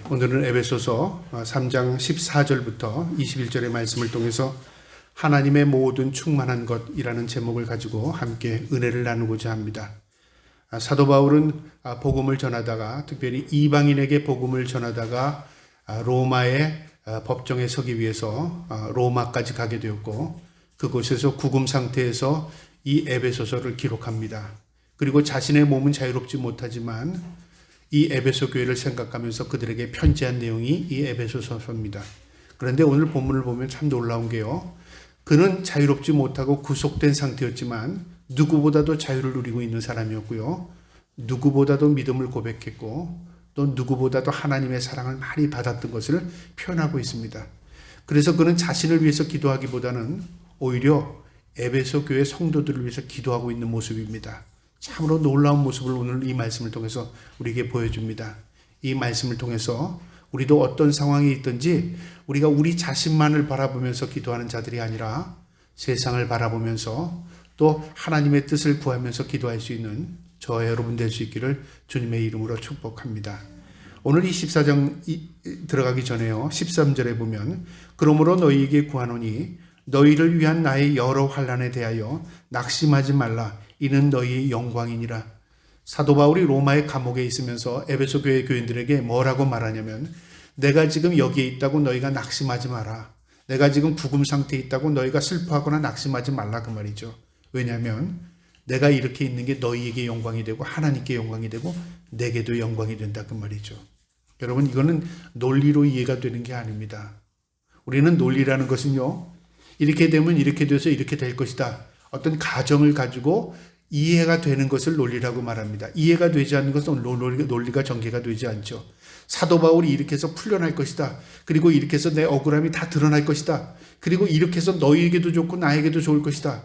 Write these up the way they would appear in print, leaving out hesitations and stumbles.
오늘은 에베소서 3장 14절부터 21절의 말씀을 통해서 하나님의 모든 충만한 것이라는 제목을 가지고 함께 은혜를 나누고자 합니다. 사도 바울은 복음을 전하다가 특별히 이방인에게 복음을 전하다가 로마의 법정에 서기 위해서 로마까지 가게 되었고 그곳에서 구금 상태에서 이 에베소서를 기록합니다. 그리고 자신의 몸은 자유롭지 못하지만 이 에베소 교회를 생각하면서 그들에게 편지한 내용이 이 에베소서입니다. 그런데 오늘 본문을 보면 참 놀라운 게요. 그는 자유롭지 못하고 구속된 상태였지만 누구보다도 자유를 누리고 있는 사람이었고요. 누구보다도 믿음을 고백했고 또 누구보다도 하나님의 사랑을 많이 받았던 것을 표현하고 있습니다. 그래서 그는 자신을 위해서 기도하기보다는 오히려 에베소 교회 성도들을 위해서 기도하고 있는 모습입니다. 참으로 놀라운 모습을 오늘 이 말씀을 통해서 우리에게 보여줍니다. 이 말씀을 통해서 우리도 어떤 상황이 있든지 우리가 우리 자신만을 바라보면서 기도하는 자들이 아니라 세상을 바라보면서 또 하나님의 뜻을 구하면서 기도할 수 있는 저와 여러분 될 수 있기를 주님의 이름으로 축복합니다. 오늘 이 14장 들어가기 전에요. 13절에 보면 그러므로 너희에게 구하노니 너희를 위한 나의 여러 환난에 대하여 낙심하지 말라. 이는 너희의 영광이니라. 사도 바울이 로마의 감옥에 있으면서 에베소 교회 교인들에게 뭐라고 말하냐면 내가 지금 여기에 있다고 너희가 낙심하지 마라. 내가 지금 구금 상태에 있다고 너희가 슬퍼하거나 낙심하지 말라 그 말이죠. 왜냐하면 내가 이렇게 있는 게 너희에게 영광이 되고 하나님께 영광이 되고 내게도 영광이 된다 그 말이죠. 여러분 이거는 논리로 이해가 되는 게 아닙니다. 우리는 논리라는 것은요. 이렇게 되면 이렇게 돼서 이렇게 될 것이다. 어떤 가정을 가지고 이해가 되는 것을 논리라고 말합니다. 이해가 되지 않는 것은 논리가 전개가 되지 않죠. 사도 바울이 이렇게 해서 풀려날 것이다. 그리고 이렇게 해서 내 억울함이 다 드러날 것이다. 그리고 이렇게 해서 너희에게도 좋고 나에게도 좋을 것이다.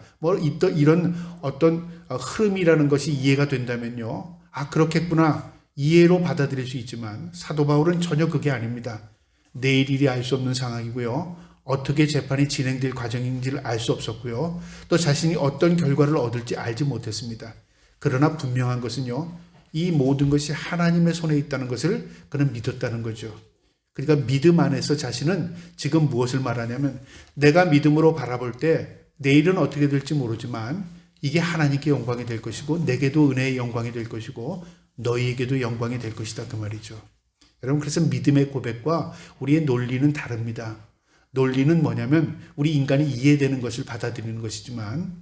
이런 어떤 흐름이라는 것이 이해가 된다면요. 그렇겠구나. 이해로 받아들일 수 있지만 사도 바울은 전혀 그게 아닙니다. 내일 일이 알 수 없는 상황이고요. 어떻게 재판이 진행될 과정인지를 알 수 없었고요. 또 자신이 어떤 결과를 얻을지 알지 못했습니다. 그러나 분명한 것은요. 이 모든 것이 하나님의 손에 있다는 것을 그는 믿었다는 거죠. 그러니까 믿음 안에서 자신은 지금 무엇을 말하냐면 내가 믿음으로 바라볼 때 내일은 어떻게 될지 모르지만 이게 하나님께 영광이 될 것이고 내게도 은혜의 영광이 될 것이고 너희에게도 영광이 될 것이다 그 말이죠. 여러분 그래서 믿음의 고백과 우리의 논리는 다릅니다. 논리는 뭐냐면 우리 인간이 이해되는 것을 받아들이는 것이지만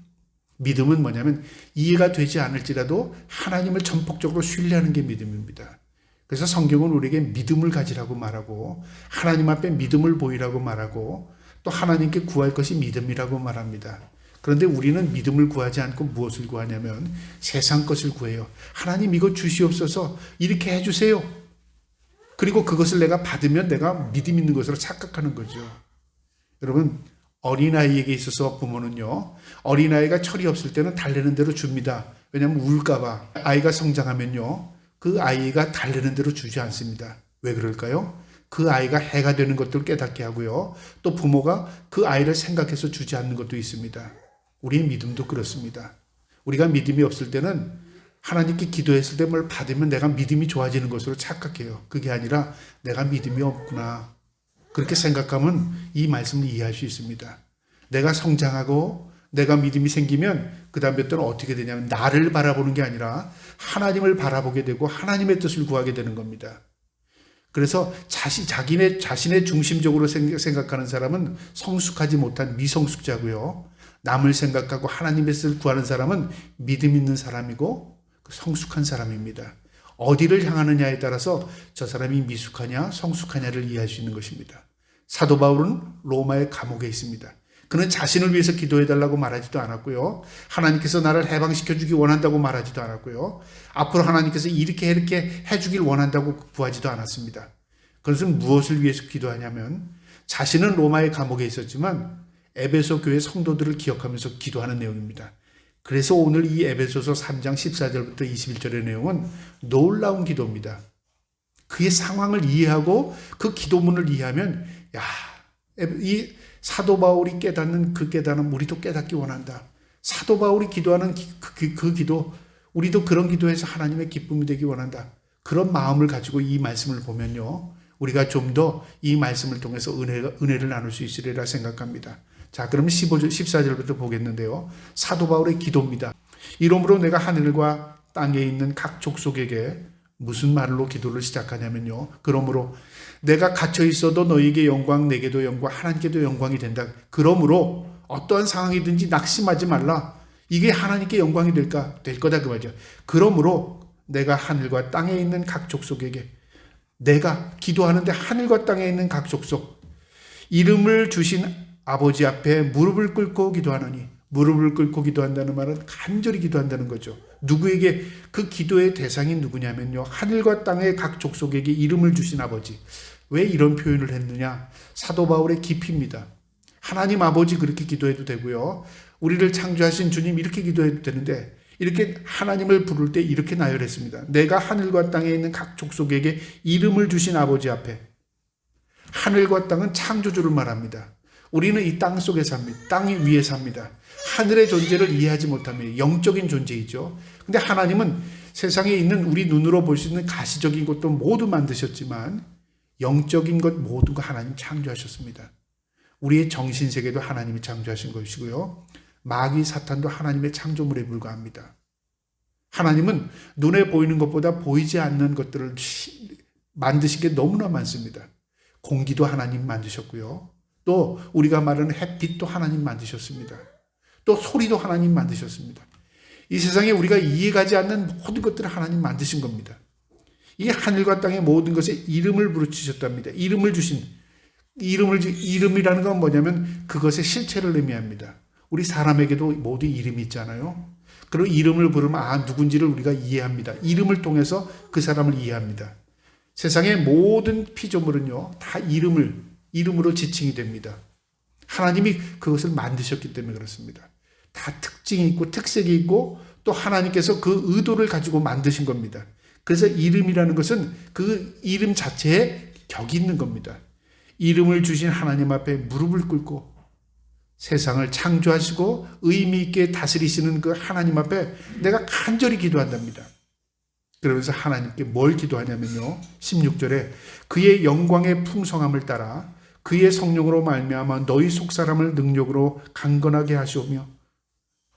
믿음은 뭐냐면 이해가 되지 않을지라도 하나님을 전폭적으로 신뢰하는 게 믿음입니다. 그래서 성경은 우리에게 믿음을 가지라고 말하고 하나님 앞에 믿음을 보이라고 말하고 또 하나님께 구할 것이 믿음이라고 말합니다. 그런데 우리는 믿음을 구하지 않고 무엇을 구하냐면 세상 것을 구해요. 하나님 이거 주시옵소서 이렇게 해주세요. 그리고 그것을 내가 받으면 내가 믿음 있는 것으로 착각하는 거죠. 여러분 어린아이에게 있어서 부모는요. 어린아이가 철이 없을 때는 달래는 대로 줍니다. 왜냐하면 울까 봐. 아이가 성장하면요. 그 아이가 달래는 대로 주지 않습니다. 왜 그럴까요? 그 아이가 해가 되는 것들을 깨닫게 하고요. 또 부모가 그 아이를 생각해서 주지 않는 것도 있습니다. 우리의 믿음도 그렇습니다. 우리가 믿음이 없을 때는 하나님께 기도했을 때 뭘 받으면 내가 믿음이 좋아지는 것으로 착각해요. 그게 아니라 내가 믿음이 없구나. 그렇게 생각하면 이 말씀을 이해할 수 있습니다. 내가 성장하고 내가 믿음이 생기면 그 다음 몇 때는 어떻게 되냐면 나를 바라보는 게 아니라 하나님을 바라보게 되고 하나님의 뜻을 구하게 되는 겁니다. 그래서 자신의 중심적으로 생각하는 사람은 성숙하지 못한 미성숙자고요. 남을 생각하고 하나님의 뜻을 구하는 사람은 믿음 있는 사람이고 성숙한 사람입니다. 어디를 향하느냐에 따라서 저 사람이 미숙하냐 성숙하냐를 이해할 수 있는 것입니다. 사도 바울은 로마의 감옥에 있습니다. 그는 자신을 위해서 기도해달라고 말하지도 않았고요. 하나님께서 나를 해방시켜주기 원한다고 말하지도 않았고요. 앞으로 하나님께서 이렇게 해주길 원한다고 구하지도 않았습니다. 그것은 무엇을 위해서 기도하냐면 자신은 로마의 감옥에 있었지만 에베소 교회 성도들을 기억하면서 기도하는 내용입니다. 그래서 오늘 이 에베소서 3장 14절부터 21절의 내용은 놀라운 기도입니다. 그의 상황을 이해하고 그 기도문을 이해하면 이 사도 바울이 깨닫는 그 깨달음 우리도 깨닫기 원한다. 사도 바울이 기도하는 그 기도 우리도 그런 기도에서 하나님의 기쁨이 되기 원한다. 그런 마음을 가지고 이 말씀을 보면요. 우리가 좀 더 이 말씀을 통해서 은혜를 나눌 수 있으리라 생각합니다. 자, 그럼 14절부터 보겠는데요. 사도 바울의 기도입니다. 이러므로 내가 하늘과 땅에 있는 각 족속에게 무슨 말로 기도를 시작하냐면요. 그러므로 내가 갇혀 있어도 너희에게 영광, 내게도 영광, 하나님께도 영광이 된다. 그러므로 어떠한 상황이든지 낙심하지 말라. 이게 하나님께 영광이 될 거다 그 말이죠. 그러므로 내가 하늘과 땅에 있는 각 족속에게, 내가 기도하는데 하늘과 땅에 있는 각 족속, 이름을 주신 아버지 앞에 무릎을 꿇고 기도하노니, 무릎을 꿇고 기도한다는 말은 간절히 기도한다는 거죠. 누구에게? 그 기도의 대상이 누구냐면요, 하늘과 땅의 각 족속에게 이름을 주신 아버지. 왜 이런 표현을 했느냐? 사도 바울의 깊이입니다. 하나님 아버지 그렇게 기도해도 되고요, 우리를 창조하신 주님 이렇게 기도해도 되는데, 이렇게 하나님을 부를 때 이렇게 나열했습니다. 내가 하늘과 땅에 있는 각 족속에게 이름을 주신 아버지 앞에. 하늘과 땅은 창조주를 말합니다. 우리는 이 땅 속에 삽니다. 땅 위에 삽니다. 하늘의 존재를 이해하지 못합니다. 영적인 존재이죠. 근데 하나님은 세상에 있는 우리 눈으로 볼 수 있는 가시적인 것도 모두 만드셨지만 영적인 것 모두가 하나님 창조하셨습니다. 우리의 정신세계도 하나님이 창조하신 것이고요, 마귀 사탄도 하나님의 창조물에 불과합니다. 하나님은 눈에 보이는 것보다 보이지 않는 것들을 만드신 게 너무나 많습니다. 공기도 하나님 만드셨고요, 또 우리가 말하는 햇빛도 하나님 만드셨습니다. 또 소리도 하나님 만드셨습니다. 이 세상에 우리가 이해가지 않는 모든 것들을 하나님 만드신 겁니다. 이 하늘과 땅의 모든 것에 이름을 부르짖으셨답니다. 이름이라는 건 뭐냐면 그것의 실체를 의미합니다. 우리 사람에게도 모두 이름이 있잖아요. 그리고 이름을 부르면 누군지를 우리가 이해합니다. 이름을 통해서 그 사람을 이해합니다. 세상의 모든 피조물은요, 다 이름으로 지칭이 됩니다. 하나님이 그것을 만드셨기 때문에 그렇습니다. 다 특징이 있고 특색이 있고 또 하나님께서 그 의도를 가지고 만드신 겁니다. 그래서 이름이라는 것은 그 이름 자체에 격이 있는 겁니다. 이름을 주신 하나님 앞에 무릎을 꿇고 세상을 창조하시고 의미 있게 다스리시는 그 하나님 앞에 내가 간절히 기도한답니다. 그러면서 하나님께 뭘 기도하냐면요, 16절에 그의 영광의 풍성함을 따라 그의 성령으로 말미암아 너희 속사람을 능력으로 강건하게 하시오며.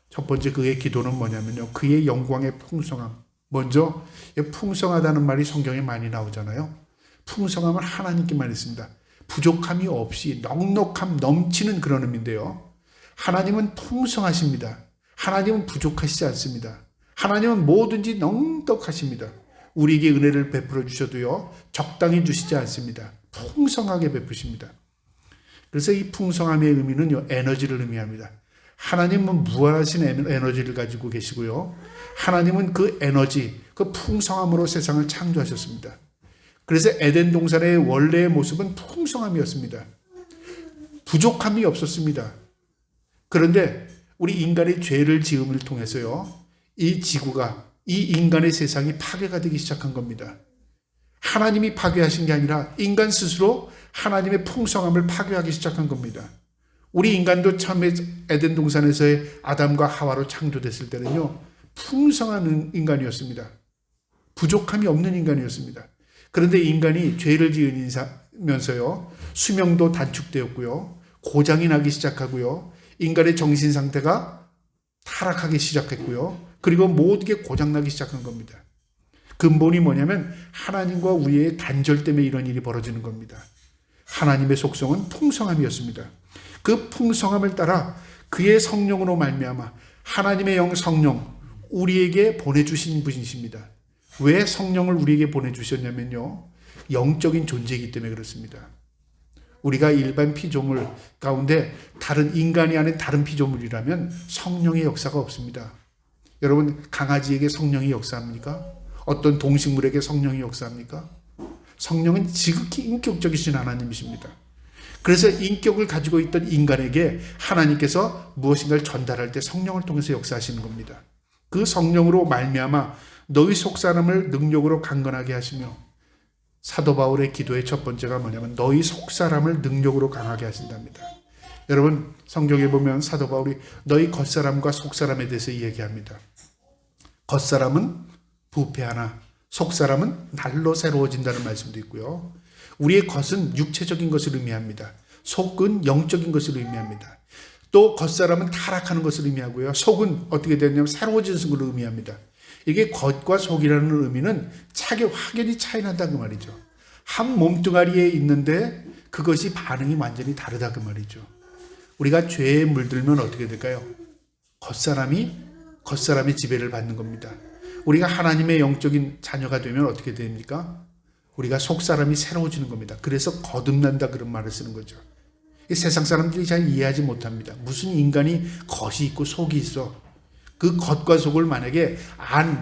첫 번째 그의 기도는 뭐냐면요, 그의 영광의 풍성함. 먼저 풍성하다는 말이 성경에 많이 나오잖아요. 풍성함은 하나님께만 있습니다. 부족함이 없이 넉넉함 넘치는 그런 의미인데요, 하나님은 풍성하십니다. 하나님은 부족하시지 않습니다. 하나님은 뭐든지 넉넉하십니다. 우리에게 은혜를 베풀어 주셔도요, 적당히 주시지 않습니다. 풍성하게 베푸십니다. 그래서 이 풍성함의 의미는요, 에너지를 의미합니다. 하나님은 무한하신 에너지를 가지고 계시고요, 하나님은 그 에너지, 그 풍성함으로 세상을 창조하셨습니다. 그래서 에덴 동산의 원래의 모습은 풍성함이었습니다. 부족함이 없었습니다. 그런데 우리 인간의 죄를 지음을 통해서요, 이 지구가, 이 인간의 세상이 파괴가 되기 시작한 겁니다. 하나님이 파괴하신 게 아니라 인간 스스로 하나님의 풍성함을 파괴하기 시작한 겁니다. 우리 인간도 처음에 에덴 동산에서의 아담과 하와로 창조됐을 때는요, 풍성한 인간이었습니다. 부족함이 없는 인간이었습니다. 그런데 인간이 죄를 지으면서요, 수명도 단축되었고요, 고장이 나기 시작하고요, 인간의 정신 상태가 타락하기 시작했고요, 그리고 모든 게 고장나기 시작한 겁니다. 근본이 뭐냐면 하나님과 우리의 단절 때문에 이런 일이 벌어지는 겁니다. 하나님의 속성은 풍성함이었습니다. 그 풍성함을 따라 그의 성령으로 말미암아 하나님의 영 성령, 우리에게 보내주신 분이십니다. 왜 성령을 우리에게 보내주셨냐면요, 영적인 존재이기 때문에 그렇습니다. 우리가 일반 피조물 가운데 다른 인간이 아닌 다른 피조물이라면 성령의 역사가 없습니다. 여러분, 강아지에게 성령이 역사합니까? 어떤 동식물에게 성령이 역사합니까? 성령은 지극히 인격적이신 하나님이십니다. 그래서 인격을 가지고 있던 인간에게 하나님께서 무엇인가를 전달할 때 성령을 통해서 역사하시는 겁니다. 그 성령으로 말미암아 너희 속사람을 능력으로 강건하게 하시며, 사도 바울의 기도의 첫 번째가 뭐냐면 너희 속사람을 능력으로 강하게 하신답니다. 여러분, 성경에 보면 사도 바울이 너희 겉사람과 속사람에 대해서 이야기합니다. 겉사람은 부패하나 속 사람은 날로 새로워진다는 말씀도 있고요. 우리의 겉은 육체적인 것을 의미합니다. 속은 영적인 것을 의미합니다. 또 겉사람은 타락하는 것을 의미하고요. 속은 어떻게 되냐면 새로워지는 것을 의미합니다. 이게 겉과 속이라는 의미는 확연히 차이 난다 그 말이죠. 한 몸뚱아리에 있는데 그것이 반응이 완전히 다르다 그 말이죠. 우리가 죄에 물들면 어떻게 될까요? 겉사람이 지배를 받는 겁니다. 우리가 하나님의 영적인 자녀가 되면 어떻게 됩니까? 우리가 속사람이 새로워지는 겁니다. 그래서 거듭난다 그런 말을 쓰는 거죠. 세상 사람들이 잘 이해하지 못합니다. 무슨 인간이 겉이 있고 속이 있어. 그 겉과 속을 만약에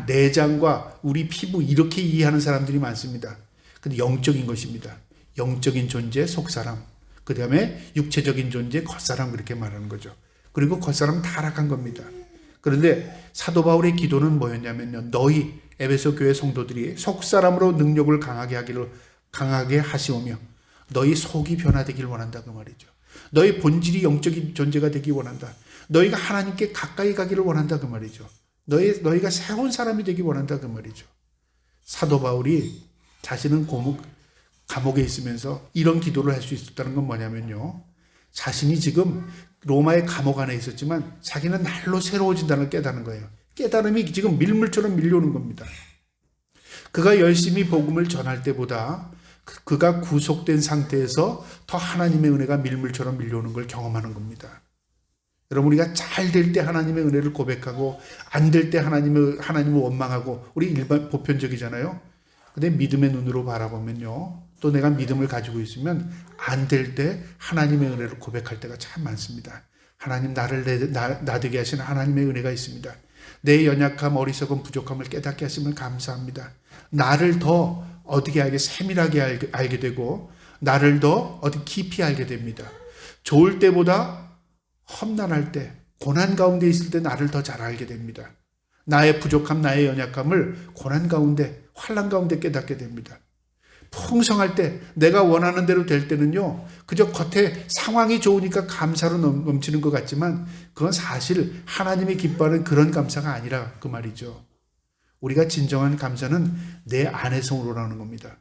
내장과 우리 피부 이렇게 이해하는 사람들이 많습니다. 근데 영적인 것입니다. 영적인 존재 속사람, 그 다음에 육체적인 존재 겉사람 그렇게 말하는 거죠. 그리고 겉사람은 타락한 겁니다. 그런데 사도 바울의 기도는 뭐였냐면요. 너희 에베소 교회 성도들이 속사람으로 능력을 강하게 하시오며 너희 속이 변화되길 원한다 그 말이죠. 너희 본질이 영적인 존재가 되기 원한다. 너희가 하나님께 가까이 가기를 원한다 그 말이죠. 너희가 새로운 사람이 되기 원한다 그 말이죠. 사도 바울이 자신은 감옥에 있으면서 이런 기도를 할 수 있었다는 건 뭐냐면요. 자신이 지금 로마의 감옥 안에 있었지만 자기는 날로 새로워진다는 걸 깨닫는 거예요. 깨달음이 지금 밀물처럼 밀려오는 겁니다. 그가 열심히 복음을 전할 때보다 그가 구속된 상태에서 더 하나님의 은혜가 밀물처럼 밀려오는 걸 경험하는 겁니다. 여러분 우리가 잘 될 때 하나님의 은혜를 고백하고 안 될 때 하나님을 원망하고 우리 일반 보편적이잖아요. 근데 믿음의 눈으로 바라보면요. 또 내가 믿음을 가지고 있으면 안 될 때 하나님의 은혜를 고백할 때가 참 많습니다. 하나님 나를 나되게 하시는 하나님의 은혜가 있습니다. 내 연약함, 어리석음, 부족함을 깨닫게 하시면 감사합니다. 나를 더 어떻게 세밀하게 알게 되고 나를 더 깊이 알게 됩니다. 좋을 때보다 험난할 때, 고난 가운데 있을 때 나를 더 잘 알게 됩니다. 나의 부족함, 나의 연약함을 고난 가운데, 환난 가운데 깨닫게 됩니다. 풍성할 때, 내가 원하는 대로 될 때는요, 그저 겉에 상황이 좋으니까 감사로 넘치는 것 같지만 그건 사실 하나님이 기뻐하는 그런 감사가 아니라 그 말이죠. 우리가 진정한 감사는 내 안에서 우러나오는 겁니다.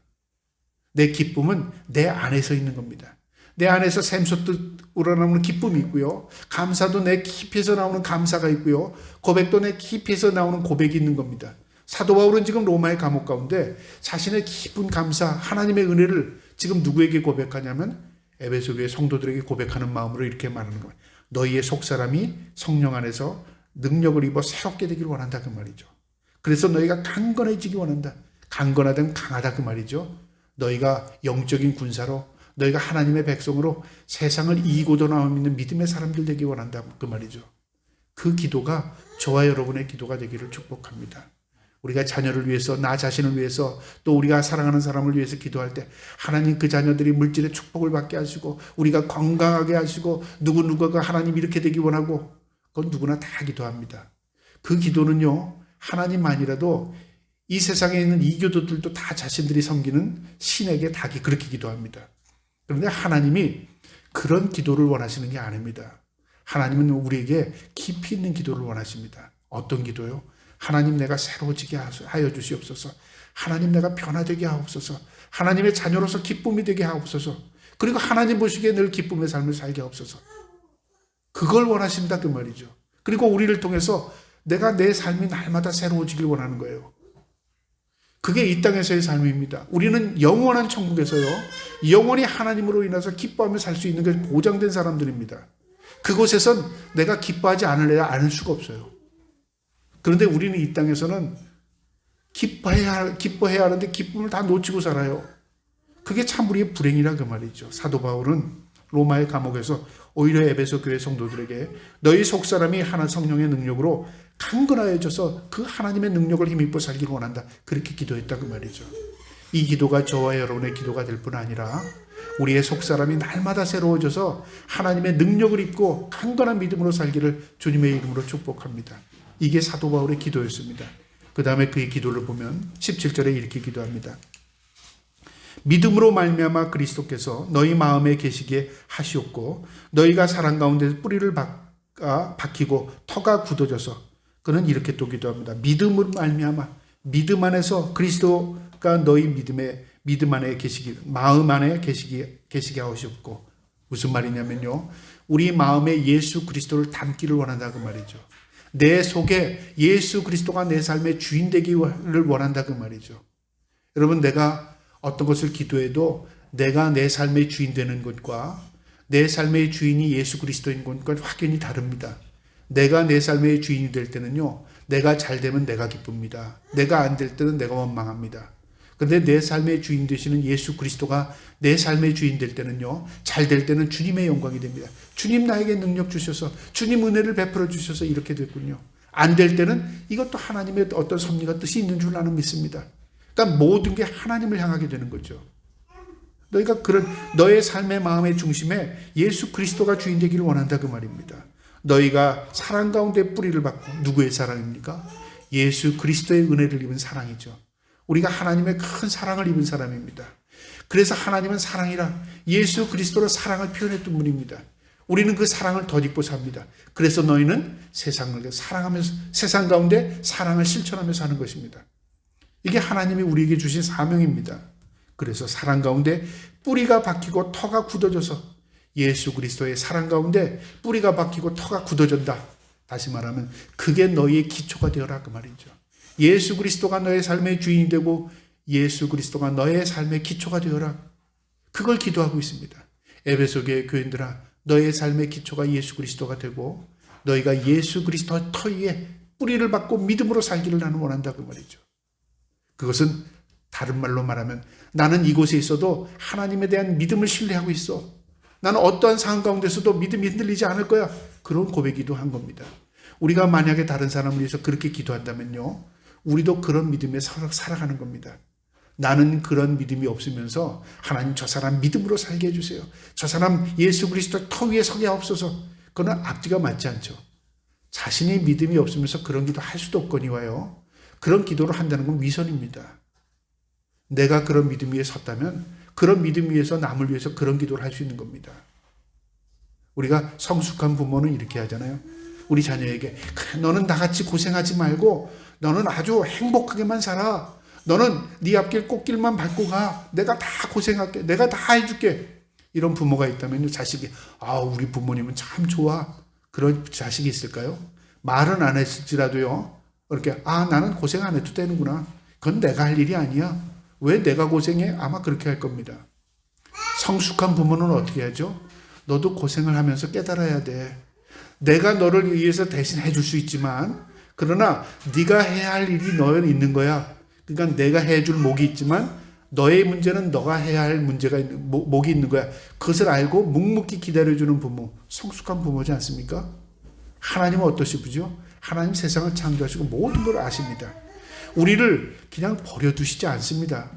내 기쁨은 내 안에서 있는 겁니다. 내 안에서 샘솟듯 우러나오는 기쁨이 있고요. 감사도 내 깊이에서 나오는 감사가 있고요. 고백도 내 깊이에서 나오는 고백이 있는 겁니다. 사도 바울은 지금 로마의 감옥 가운데 자신의 깊은 감사, 하나님의 은혜를 지금 누구에게 고백하냐면 에베소 교회 성도들에게 고백하는 마음으로 이렇게 말하는 겁니다. 너희의 속사람이 성령 안에서 능력을 입어 새롭게 되길 원한다 그 말이죠. 그래서 너희가 강건해지기 원한다. 강건하든 강하다 그 말이죠. 너희가 영적인 군사로 너희가 하나님의 백성으로 세상을 이기고도 나옴 있는 믿음의 사람들 되기 원한다 그 말이죠. 그 기도가 저와 여러분의 기도가 되기를 축복합니다. 우리가 자녀를 위해서, 나 자신을 위해서, 또 우리가 사랑하는 사람을 위해서 기도할 때 하나님 그 자녀들이 물질의 축복을 받게 하시고 우리가 건강하게 하시고 누구누구가 하나님 이렇게 되기 원하고 그건 누구나 다 기도합니다. 그 기도는요. 하나님만이라도 이 세상에 있는 이교도들도 다 자신들이 섬기는 신에게 다 그렇게 기도합니다. 그런데 하나님이 그런 기도를 원하시는 게 아닙니다. 하나님은 우리에게 깊이 있는 기도를 원하십니다. 어떤 기도요? 하나님 내가 새로워지게 하여 주시옵소서. 하나님 내가 변화되게 하옵소서. 하나님의 자녀로서 기쁨이 되게 하옵소서. 그리고 하나님 보시기에 늘 기쁨의 삶을 살게 하옵소서. 그걸 원하신다 그 말이죠. 그리고 우리를 통해서 내가 내 삶이 날마다 새로워지길 원하는 거예요. 그게 이 땅에서의 삶입니다. 우리는 영원한 천국에서요. 영원히 하나님으로 인해서 기뻐하며 살 수 있는 게 보장된 사람들입니다. 그곳에선 내가 기뻐하지 않을 수가 없어요. 그런데 우리는 이 땅에서는 기뻐해야 하는데 기쁨을 다 놓치고 살아요. 그게 참 우리의 불행이라 그 말이죠. 사도 바울은 로마의 감옥에서 오히려 에베소 교회 성도들에게 너희 속사람이 하나 성령의 능력으로 강건하여져서 그 하나님의 능력을 힘입어 살기를 원한다. 그렇게 기도했다 그 말이죠. 이 기도가 저와 여러분의 기도가 될 뿐 아니라 우리의 속사람이 날마다 새로워져서 하나님의 능력을 입고 강건한 믿음으로 살기를 주님의 이름으로 축복합니다. 이게 사도 바울의 기도였습니다. 그 다음에 그의 기도를 보면 17절에 이렇게 기도합니다. 믿음으로 말미암아 그리스도께서 너희 마음에 계시게 하시옵고 너희가 사랑 가운데 뿌리를 박히고 터가 굳어져서 그는 이렇게 또 기도합니다. 믿음으로 말미암아 믿음 안에서 그리스도가 너희 믿음 안에 마음 안에 계시게 하시옵고, 무슨 말이냐면요, 우리 마음에 예수 그리스도를 담기를 원한다 그 말이죠. 내 속에 예수 그리스도가 내 삶의 주인 되기를 원한다 그 말이죠. 여러분, 내가 어떤 것을 기도해도 내가 내 삶의 주인 되는 것과 내 삶의 주인이 예수 그리스도인 것과 확연히 다릅니다. 내가 내 삶의 주인이 될 때는요, 내가 잘 되면 내가 기쁩니다. 내가 안 될 때는 내가 원망합니다. 그런데 내 삶의 주인 되시는 예수 그리스도가 내 삶의 주인 될 때는요, 잘 될 때는 주님의 영광이 됩니다. 주님 나에게 능력 주셔서, 주님 은혜를 베풀어 주셔서 이렇게 됐군요. 안 될 때는 이것도 하나님의 어떤 섭리가 뜻이 있는 줄 나는 믿습니다. 그러니까 모든 게 하나님을 향하게 되는 거죠. 너희가 너의 삶의 마음의 중심에 예수 그리스도가 주인 되기를 원한다 그 말입니다. 너희가 사랑 가운데 뿌리를 받고, 누구의 사랑입니까? 예수 그리스도의 은혜를 입은 사랑이죠. 우리가 하나님의 큰 사랑을 입은 사람입니다. 그래서 하나님은 사랑이라 예수 그리스도로 사랑을 표현했던 분입니다. 우리는 그 사랑을 덧입고 삽니다. 그래서 너희는 세상을 사랑하면서, 세상 가운데 사랑을 실천하면서 하는 것입니다. 이게 하나님이 우리에게 주신 사명입니다. 그래서 사랑 가운데 뿌리가 박히고 터가 굳어져서, 예수 그리스도의 사랑 가운데 뿌리가 박히고 터가 굳어진다. 다시 말하면 그게 너희의 기초가 되어라 그 말이죠. 예수 그리스도가 너의 삶의 주인이 되고 예수 그리스도가 너의 삶의 기초가 되어라. 그걸 기도하고 있습니다. 에베소교회 교인들아, 너의 삶의 기초가 예수 그리스도가 되고 너희가 예수 그리스도의 터 위에 뿌리를 받고 믿음으로 살기를 나는 원한다 그 말이죠. 그것은 다른 말로 말하면 나는 이곳에 있어도 하나님에 대한 믿음을 신뢰하고 있어. 나는 어떠한 상황 가운데서도 믿음이 흔들리지 않을 거야. 그런 고백이기도 한 겁니다. 우리가 만약에 다른 사람을 위해서 그렇게 기도한다면요, 우리도 그런 믿음에 살아가는 겁니다. 나는 그런 믿음이 없으면서 하나님 저 사람 믿음으로 살게 해주세요. 저 사람 예수 그리스도 터 위에 서게 하옵소서. 그건 앞뒤가 맞지 않죠. 자신이 믿음이 없으면서 그런 기도 할 수도 없거니와요. 그런 기도를 한다는 건 위선입니다. 내가 그런 믿음 위에 섰다면 그런 믿음 위에서 남을 위해서 그런 기도를 할 수 있는 겁니다. 우리가 성숙한 부모는 이렇게 하잖아요. 우리 자녀에게 너는 나같이 고생하지 말고 너는 아주 행복하게만 살아. 너는 네 앞길 꽃길만 밟고 가. 내가 다 고생할게. 내가 다 해줄게. 이런 부모가 있다면 자식이 우리 부모님은 참 좋아. 그런 자식이 있을까요? 말은 안 했을지라도요. 이렇게 나는 고생 안 해도 되는구나. 그건 내가 할 일이 아니야. 왜 내가 고생해? 아마 그렇게 할 겁니다. 성숙한 부모는 어떻게 하죠? 너도 고생을 하면서 깨달아야 돼. 내가 너를 위해서 대신 해줄 수 있지만, 그러나 네가 해야 할 일이 너에는 있는 거야. 그러니까 내가 해줄 목이 있지만 너의 문제는 너가 해야 할 문제가 목이 있는 거야. 그것을 알고 묵묵히 기다려주는 부모, 성숙한 부모지 않습니까? 하나님은 어떠시죠? 하나님 세상을 창조하시고 모든 걸 아십니다. 우리를 그냥 버려두시지 않습니다.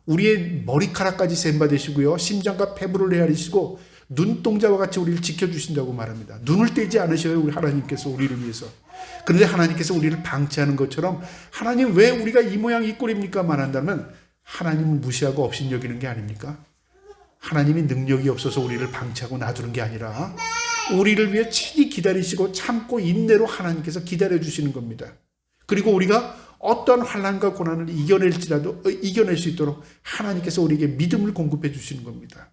우리의 머리카락까지 셈받으시고요, 심장과 폐부를 헤아리시고 눈동자와 같이 우리를 지켜주신다고 말합니다. 눈을 떼지 않으셔요, 우리 하나님께서 우리를 위해서. 그런데 하나님께서 우리를 방치하는 것처럼, 하나님 왜 우리가 이 모양 이 꼴입니까? 말한다면 하나님을 무시하고 업신여기는 게 아닙니까? 하나님이 능력이 없어서 우리를 방치하고 놔두는 게 아니라 우리를 위해 친히 기다리시고 참고 인내로 하나님께서 기다려주시는 겁니다. 그리고 우리가 어떤 환난과 고난을 이겨낼 수 있도록 하나님께서 우리에게 믿음을 공급해 주시는 겁니다.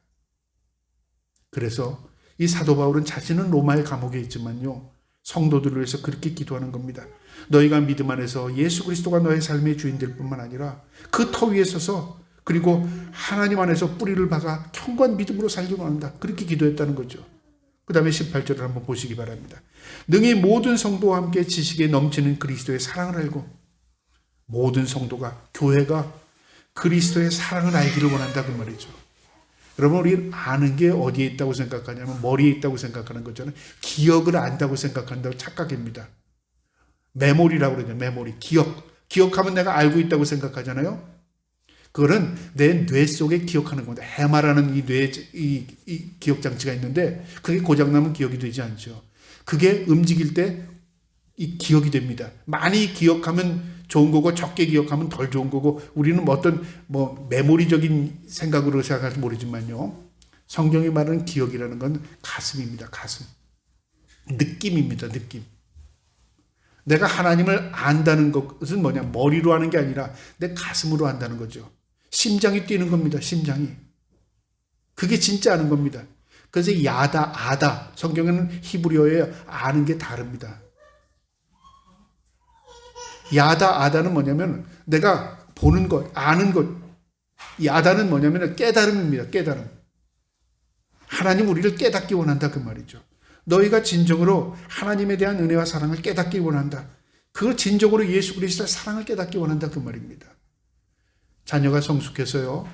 그래서 이 사도 바울은 자신은 로마의 감옥에 있지만요, 성도들을 위해서 그렇게 기도하는 겁니다. 너희가 믿음 안에서 예수 그리스도가 너의 삶의 주인 될 뿐만 아니라 그 터 위에 서서, 그리고 하나님 안에서 뿌리를 박아 견고한 믿음으로 살기를 원한다. 그렇게 기도했다는 거죠. 그 다음에 18절을 한번 보시기 바랍니다. 능히 모든 성도와 함께 지식에 넘치는 그리스도의 사랑을 알고, 모든 성도가, 교회가 그리스도의 사랑을 알기를 원한다 그 말이죠. 여러분, 우리 아는 게 어디에 있다고 생각하냐면 머리에 있다고 생각하는 거잖아요. 기억을 안다고 생각한다고 착각입니다. 메모리라고 그러죠. 메모리, 기억하면 내가 알고 있다고 생각하잖아요. 그거는 내 뇌 속에 기억하는 겁니다. 해마라는 이 기억 장치가 있는데 그게 고장나면 기억이 되지 않죠. 그게 움직일 때 이 기억이 됩니다. 많이 기억하면 좋은 거고 적게 기억하면 덜 좋은 거고, 우리는 어떤 메모리적인 생각으로 생각할지 모르지만요, 성경이 말하는 기억이라는 건 가슴입니다. 가슴. 느낌입니다. 느낌. 내가 하나님을 안다는 것은 뭐냐? 머리로 하는 게 아니라 내 가슴으로 안다는 거죠. 심장이 뛰는 겁니다. 심장이. 그게 진짜 아는 겁니다. 그래서 야다, 아다. 성경에는 히브리어에 아는 게 다릅니다. 야다, 아다는 뭐냐면 내가 보는 것, 아는 것. 야다는 뭐냐면 깨달음입니다. 깨달음. 하나님 우리를 깨닫기 원한다 그 말이죠. 너희가 진정으로 하나님에 대한 은혜와 사랑을 깨닫기 원한다. 그걸 진정으로 예수 그리스도의 사랑을 깨닫기 원한다 그 말입니다. 자녀가 성숙해서요.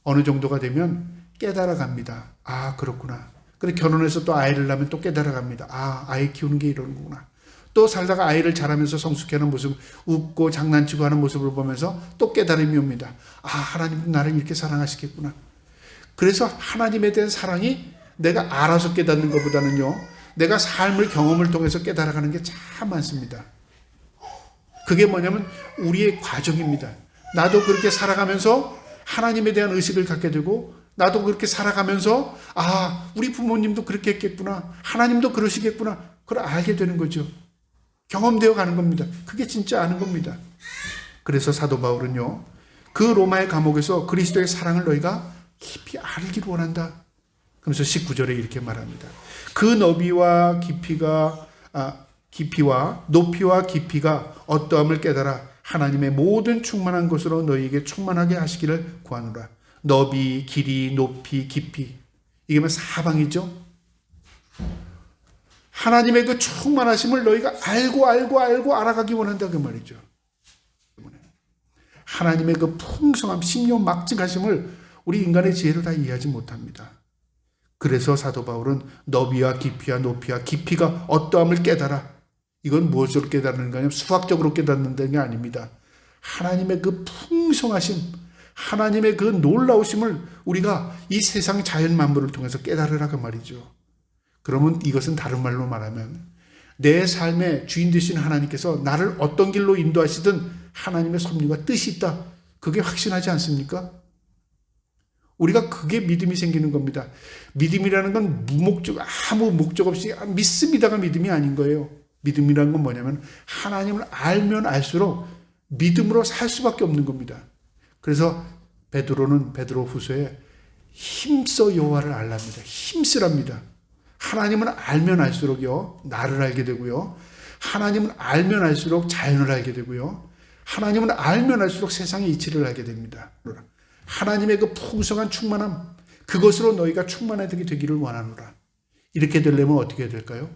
어느 정도가 되면 깨달아 갑니다. 아 그렇구나. 그래 결혼해서 또 아이를 낳으면 또 깨달아 갑니다. 아 아이 키우는 게 이런 거구나. 또 살다가 아이를 자라면서 성숙해하는 모습, 웃고 장난치고 하는 모습을 보면서 또 깨달음이 옵니다. 아 하나님도 나를 이렇게 사랑하시겠구나. 그래서 하나님에 대한 사랑이 내가 알아서 깨닫는 것보다는요, 내가 삶을 경험을 통해서 깨달아가는 게 참 많습니다. 그게 뭐냐면 우리의 과정입니다. 나도 그렇게 살아가면서 하나님에 대한 의식을 갖게 되고, 나도 그렇게 살아가면서 아 우리 부모님도 그렇게 했겠구나, 하나님도 그러시겠구나, 그걸 알게 되는 거죠. 경험되어 가는 겁니다. 그게 진짜 아는 겁니다. 그래서 사도 바울은요, 그 로마의 감옥에서 그리스도의 사랑을 너희가 깊이 알기를 원한다. 그러면서 19절에 이렇게 말합니다. 그 너비와 깊이와 높이와 깊이가 어떠함을 깨달아 하나님의 모든 충만한 것으로 너희에게 충만하게 하시기를 구하노라. 너비, 길이, 높이, 깊이. 이게 뭐 사방이죠. 하나님의 그 충만하심을 너희가 알고 알아가기 원한다 그 말이죠. 하나님의 그 풍성함, 신묘막직하심을 우리 인간의 지혜로 다 이해하지 못합니다. 그래서 사도 바울은 너비와 깊이와 높이와 깊이가 어떠함을 깨달아. 이건 무엇으로 깨달는 거냐? 수학적으로 깨닫는 게 아닙니다. 하나님의 그 풍성하심, 하나님의 그 놀라우심을 우리가 이 세상 자연 만물을 통해서 깨달으라 그 말이죠. 그러면 이것은 다른 말로 말하면 내 삶의 주인 되신 하나님께서 나를 어떤 길로 인도하시든 하나님의 섭리와 뜻이 있다. 그게 확신하지 않습니까? 우리가 그게 믿음이 생기는 겁니다. 믿음이라는 건 무목적, 아무 목적 없이 믿습니다가 믿음이 아닌 거예요. 믿음이라는 건 뭐냐면 하나님을 알면 알수록 믿음으로 살 수밖에 없는 겁니다. 그래서 베드로는 베드로 후서에 힘써 여호와를 알랍니다. 힘쓰랍니다. 하나님을 알면 알수록요, 나를 알게 되고요. 하나님을 알면 알수록 자연을 알게 되고요. 하나님을 알면 알수록 세상의 이치를 알게 됩니다. 하나님의 그 풍성한 충만함, 그것으로 너희가 충만하게 되기를 원하노라. 이렇게 되려면 어떻게 해야 될까요?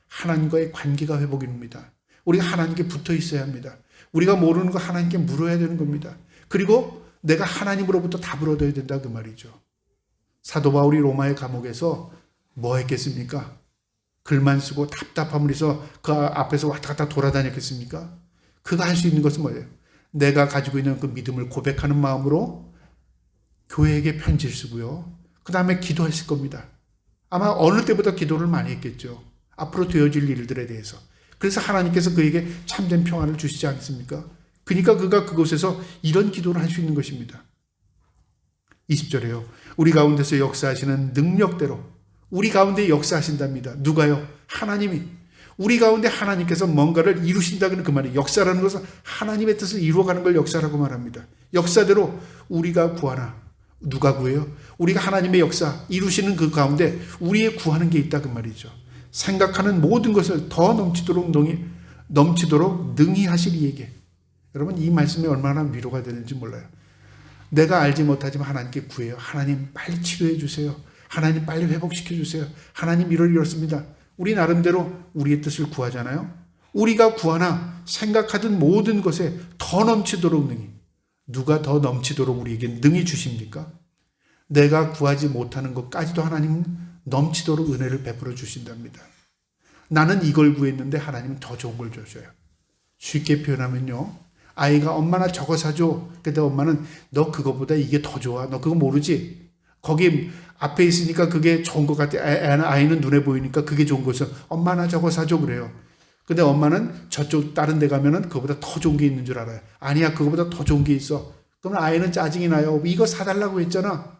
하나님과의 관계가 회복이 됩니다. 우리가 하나님께 붙어 있어야 합니다. 우리가 모르는 거 하나님께 물어야 되는 겁니다. 그리고 내가 하나님으로부터 답을 얻어야 된다 그 말이죠. 사도 바울이 로마의 감옥에서 뭐 했겠습니까? 글만 쓰고 답답함을 해서 그 앞에서 왔다 갔다 돌아다녔겠습니까? 그가 할 수 있는 것은 뭐예요? 내가 가지고 있는 그 믿음을 고백하는 마음으로 교회에게 편지를 쓰고요. 그 다음에 기도했을 겁니다. 아마 어느 때보다 기도를 많이 했겠죠. 앞으로 되어질 일들에 대해서. 그래서 하나님께서 그에게 참된 평안을 주시지 않습니까? 그러니까 그가 그곳에서 이런 기도를 할 수 있는 것입니다. 20절에요. 우리 가운데서 역사하시는 능력대로 우리 가운데 역사하신답니다. 누가요? 하나님이. 우리 가운데 하나님께서 뭔가를 이루신다는 그 말이에요. 역사라는 것은 하나님의 뜻을 이루어가는 걸 역사라고 말합니다. 역사대로 우리가 구하나. 누가 구해요? 우리가 하나님의 역사 이루시는 그 가운데 우리의 구하는 게 있다 그 말이죠. 생각하는 모든 것을 더 넘치도록 능히 하실 이에게. 여러분 이 말씀이 얼마나 위로가 되는지 몰라요. 내가 알지 못하지만 하나님께 구해요. 하나님 빨리 치료해 주세요. 하나님 빨리 회복시켜 주세요. 하나님 이렇습니다. 우리 나름대로 우리의 뜻을 구하잖아요. 우리가 구하나 생각하던 모든 것에 더 넘치도록 능히. 누가 더 넘치도록 우리에게 능히 주십니까? 내가 구하지 못하는 것까지도 하나님은 넘치도록 은혜를 베풀어 주신답니다. 나는 이걸 구했는데 하나님은 더 좋은 걸 주셔요. 쉽게 표현하면요. 아이가 엄마나 저거 사줘. 근데 엄마는 너 그거보다 이게 더 좋아. 너 그거 모르지? 거기 앞에 있으니까 그게 좋은 것 같아. 아이는 눈에 보이니까 그게 좋은 거죠. 엄마나 저거 사줘 그래요. 근데 엄마는 저쪽 다른 데 가면은 그거보다 더 좋은 게 있는 줄 알아요. 아니야 그거보다 더 좋은 게 있어. 그러면 아이는 짜증이 나요. 이거 사달라고 했잖아.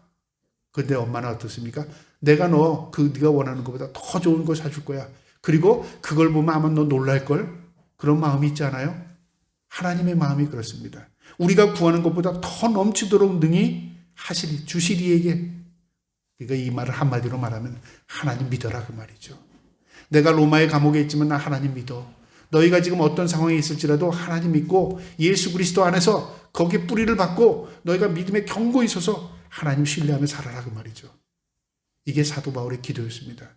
근데 엄마는 어떻습니까? 내가 네가 원하는 것보다 더 좋은 거 사줄 거야. 그리고 그걸 보면 아마 너 놀랄걸? 그런 마음이 있지 않아요? 하나님의 마음이 그렇습니다. 우리가 구하는 것보다 더 넘치도록 능히 하시리, 주시리에게. 그러니까 이 말을 한마디로 말하면 하나님 믿어라 그 말이죠. 내가 로마의 감옥에 있지만 나 하나님 믿어. 너희가 지금 어떤 상황에 있을지라도 하나님 믿고 예수 그리스도 안에서 거기에 뿌리를 받고 너희가 믿음에 견고히 서서 하나님 신뢰하며 살아라 그 말이죠. 이게 사도 바울의 기도였습니다.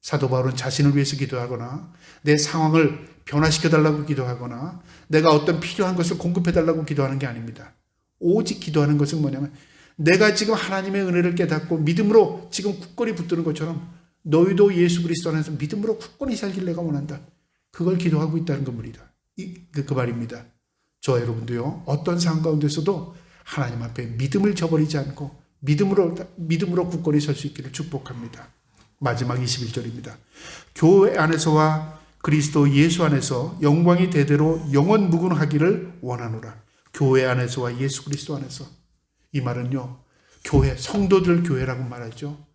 사도 바울은 자신을 위해서 기도하거나 내 상황을 변화시켜달라고 기도하거나 내가 어떤 필요한 것을 공급해달라고 기도하는 게 아닙니다. 오직 기도하는 것은 뭐냐면 내가 지금 하나님의 은혜를 깨닫고 믿음으로 지금 굳건히 붙드는 것처럼 너희도 예수 그리스도 안에서 믿음으로 굳건히 살길 내가 원한다. 그걸 기도하고 있다는 겁니다. 그 말입니다. 저 여러분도요, 어떤 상황 가운데서도 하나님 앞에 믿음을 저버리지 않고 믿음으로 굳건히 설 수 있기를 축복합니다. 마지막 21절입니다. 교회 안에서와 그리스도 예수 안에서 영광이 대대로 영원 무궁하기를 원하노라. 교회 안에서와 예수 그리스도 안에서. 이 말은요, 교회, 성도들 교회라고 말하죠.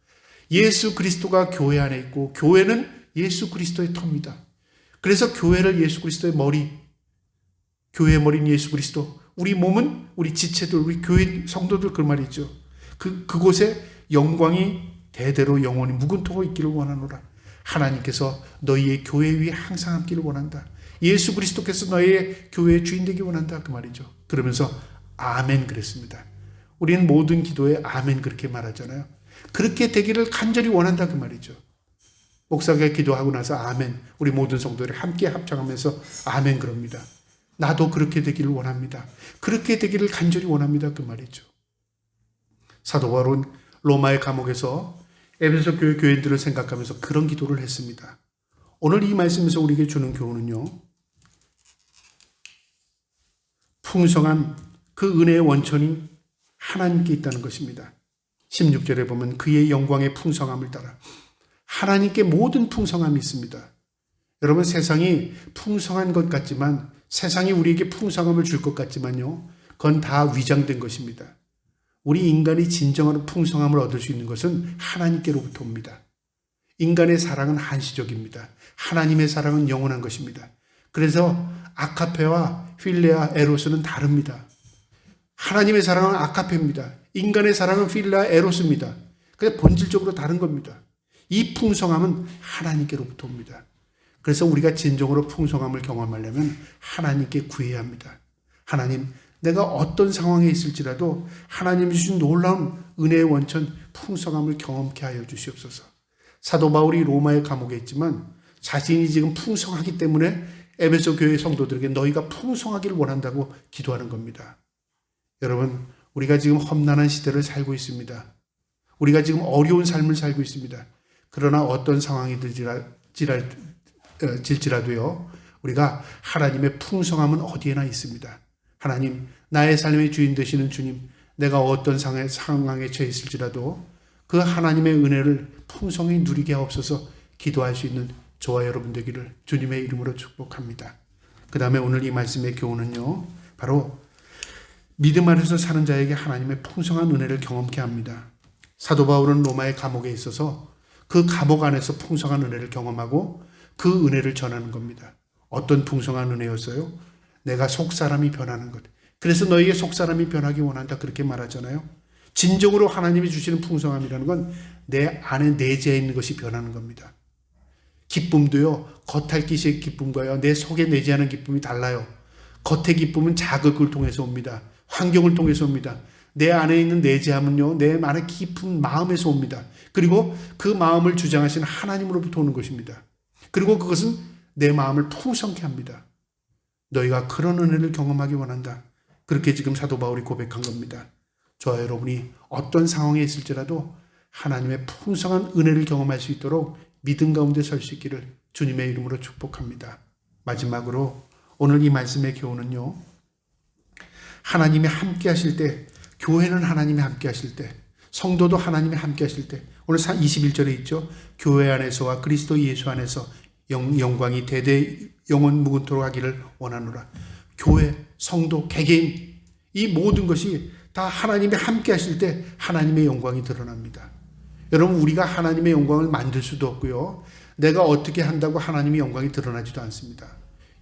예수 그리스도가 교회 안에 있고 교회는 예수 그리스도의 터입니다. 그래서 교회를 예수 그리스도의 머리, 교회의 머리는 예수 그리스도, 우리 몸은 우리 지체들, 우리 교회 성도들 그 말이죠. 그곳에 영광이 대대로 영원히 무궁토록 있기를 원하노라. 하나님께서 너희의 교회 위에 항상 함기를 원한다. 예수 그리스도께서 너희의 교회의 주인 되기 원한다 그 말이죠. 그러면서 아멘 그랬습니다. 우리는 모든 기도에 아멘 그렇게 말하잖아요. 그렇게 되기를 간절히 원한다 그 말이죠. 목사가 기도하고 나서 아멘, 우리 모든 성도들이 함께 합창하면서 아멘 그럽니다. 나도 그렇게 되기를 원합니다. 그렇게 되기를 간절히 원합니다 그 말이죠. 사도 바울은 로마의 감옥에서 에베소 교회 교인들을 생각하면서 그런 기도를 했습니다. 오늘 이 말씀에서 우리에게 주는 교훈은요, 풍성한 그 은혜의 원천이 하나님께 있다는 것입니다. 16절에 보면 그의 영광의 풍성함을 따라 하나님께 모든 풍성함이 있습니다. 여러분, 세상이 풍성한 것 같지만, 세상이 우리에게 풍성함을 줄 것 같지만요, 그건 다 위장된 것입니다. 우리 인간이 진정한 풍성함을 얻을 수 있는 것은 하나님께로부터 옵니다. 인간의 사랑은 한시적입니다. 하나님의 사랑은 영원한 것입니다. 그래서 아카페와 필레아, 에로스는 다릅니다. 하나님의 사랑은 아카페입니다. 인간의 사랑은 필레아, 에로스입니다. 그래서 본질적으로 다른 겁니다. 이 풍성함은 하나님께로부터 옵니다. 그래서 우리가 진정으로 풍성함을 경험하려면 하나님께 구해야 합니다. 하나님, 내가 어떤 상황에 있을지라도 하나님이 주신 놀라운 은혜의 원천, 풍성함을 경험케 하여 주시옵소서. 사도 바울이 로마의 감옥에 있지만 자신이 지금 풍성하기 때문에 에베소 교회 성도들에게 너희가 풍성하기를 원한다고 기도하는 겁니다. 여러분, 우리가 지금 험난한 시대를 살고 있습니다. 우리가 지금 어려운 삶을 살고 있습니다. 그러나 어떤 상황이 질지라도요, 우리가 하나님의 풍성함은 어디에나 있습니다. 하나님, 나의 삶의 주인 되시는 주님, 내가 어떤 상황에 처해 있을지라도 그 하나님의 은혜를 풍성히 누리게 하옵소서. 기도할 수 있는 저와 여러분 되기를 주님의 이름으로 축복합니다. 그 다음에 오늘 이 말씀의 교훈은요, 바로 믿음 안에서 사는 자에게 하나님의 풍성한 은혜를 경험케 합니다. 사도 바울은 로마의 감옥에 있어서 그 감옥 안에서 풍성한 은혜를 경험하고 그 은혜를 전하는 겁니다. 어떤 풍성한 은혜였어요? 내가 속사람이 변하는 것. 그래서 너희의 속사람이 변하기 원한다 그렇게 말하잖아요. 진정으로 하나님이 주시는 풍성함이라는 건 내 안에 내재해 있는 것이 변하는 겁니다. 기쁨도요, 겉핥기식의 기쁨과요, 내 속에 내재하는 기쁨이 달라요. 겉의 기쁨은 자극을 통해서 옵니다. 환경을 통해서 옵니다. 내 안에 있는 내재함은요, 내 안에 깊은 마음에서 옵니다. 그리고 그 마음을 주장하시는 하나님으로부터 오는 것입니다. 그리고 그것은 내 마음을 풍성케 합니다. 너희가 그런 은혜를 경험하기 원한다. 그렇게 지금 사도 바울이 고백한 겁니다. 저와 여러분이 어떤 상황에 있을지라도 하나님의 풍성한 은혜를 경험할 수 있도록 믿음 가운데 설 수 있기를 주님의 이름으로 축복합니다. 마지막으로 오늘 이 말씀의 교훈은요, 하나님이 함께 하실 때, 교회는 하나님이 함께 하실 때, 성도도 하나님이 함께 하실 때, 오늘 21절에 있죠. 교회 안에서와 그리스도 예수 안에서 영광이 대대 영원 무궁토록 하기를 원하노라. 교회, 성도, 개개인, 이 모든 것이 다 하나님이 함께 하실 때 하나님의 영광이 드러납니다. 여러분, 우리가 하나님의 영광을 만들 수도 없고요, 내가 어떻게 한다고 하나님의 영광이 드러나지도 않습니다.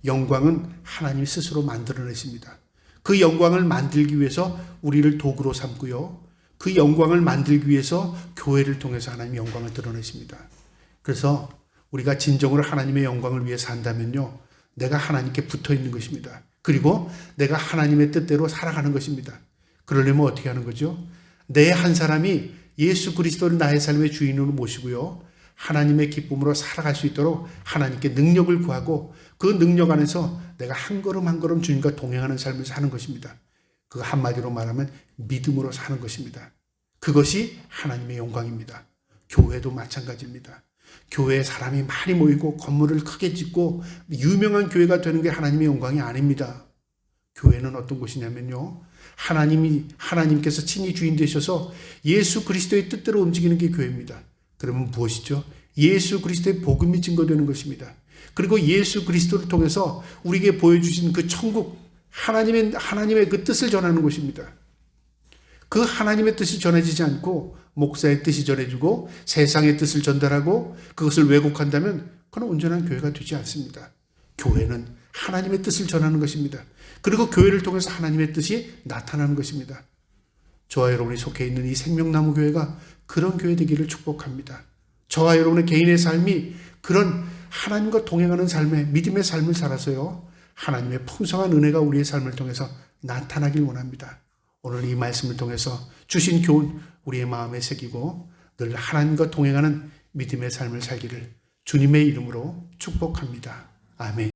영광은 하나님이 스스로 만들어내십니다. 그 영광을 만들기 위해서 우리를 도구로 삼고요. 그 영광을 만들기 위해서 교회를 통해서 하나님의 영광을 드러내십니다. 그래서 우리가 진정으로 하나님의 영광을 위해 산다면요, 내가 하나님께 붙어 있는 것입니다. 그리고 내가 하나님의 뜻대로 살아가는 것입니다. 그러려면 어떻게 하는 거죠? 내 한 사람이 예수 그리스도를 나의 삶의 주인으로 모시고요, 하나님의 기쁨으로 살아갈 수 있도록 하나님께 능력을 구하고 그 능력 안에서 내가 한 걸음 한 걸음 주님과 동행하는 삶을 사는 것입니다. 그 한마디로 말하면 믿음으로 사는 것입니다. 그것이 하나님의 영광입니다. 교회도 마찬가지입니다. 교회에 사람이 많이 모이고 건물을 크게 짓고 유명한 교회가 되는 게 하나님의 영광이 아닙니다. 교회는 어떤 곳이냐면요, 하나님께서 친히 주인 되셔서 예수 그리스도의 뜻대로 움직이는 게 교회입니다. 그러면 무엇이죠? 예수 그리스도의 복음이 증거되는 것입니다. 그리고 예수 그리스도를 통해서 우리에게 보여주신 그 천국, 하나님의 그 뜻을 전하는 것입니다. 그 하나님의 뜻이 전해지지 않고 목사의 뜻이 전해지고 세상의 뜻을 전달하고 그것을 왜곡한다면 그건 온전한 교회가 되지 않습니다. 교회는 하나님의 뜻을 전하는 것입니다. 그리고 교회를 통해서 하나님의 뜻이 나타나는 것입니다. 저와 여러분이 속해 있는 이 생명나무 교회가 그런 교회 되기를 축복합니다. 저와 여러분의 개인의 삶이 그런 하나님과 동행하는 삶의 믿음의 삶을 살아서요, 하나님의 풍성한 은혜가 우리의 삶을 통해서 나타나길 원합니다. 오늘 이 말씀을 통해서 주신 교훈 우리의 마음에 새기고 늘 하나님과 동행하는 믿음의 삶을 살기를 주님의 이름으로 축복합니다. 아멘.